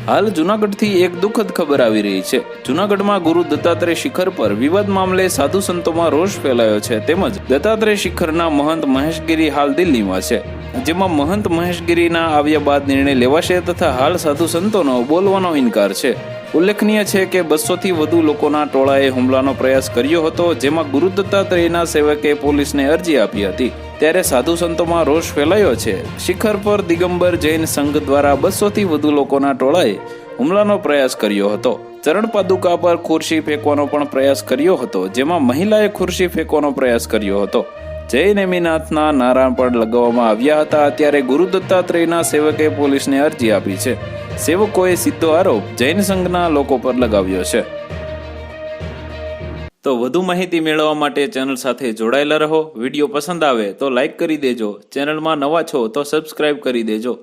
હાલ જૂનાગઢથી એક દુઃખદ ખબર આવી રહી છે। જૂનાગઢમાં ગુરુ દત્તાત્રેય શિખર પર વિવાદ મામલે સાધુ સંતોમાં રોષ ફેલાયો છે, તેમજ દત્તાત્રેય શિખરના મહંત મહેશગીરી હાલ દિલ્હીમાં છે, જેમાં મહંત મહેશગીરીના આવ્યા બાદ નિર્ણય લેવાશે તથા હાલ સાધુ સંતોનો બોલવાનો ઇનકાર છે। ઉલ્લેખનીય છે કે 200થી વધુ લોકોના ટોળાએ હુમલાનો પ્રયાસ કર્યો હતો, જેમાં ગુરુ દત્તાત્રેયના સેવકે પોલીસને અરજી આપી હતી। ત્યારે સાધુ સંતોમાં રોષ ફેલાયો છે। શિખર પર દિગંબર જૈન સંઘ દ્વારા 200થી વધુ લોકોના ટોળાએ હુમલાનો પ્રયાસ કર્યો હતો। ચરણ પાદુકા પર ખુરશી ફેંકવાનો પણ પ્રયાસ કર્યો હતો, જેમાં મહિલાએ ખુરશી ફેંકવાનો પ્રયાસ કર્યો હતો। જય નેમિનાથના નારા પણ લગાવવામાં આવ્યા હતા। ત્યારે ગુરુ દત્તાત્રેયના સેવકે પોલીસને અરજી આપી છે। સેવકોએ સીધો આરોપ જૈન સંઘના લોકો પર લગાવ્યો છે। તો વધુ માહિતી મેળવવા માટે ચેનલ સાથે જોડાયેલા રહો। વિડીયો પસંદ આવે તો લાઈક કરી દેજો। ચેનલમાં નવા છો તો સબસ્ક્રાઇબ કરી દેજો।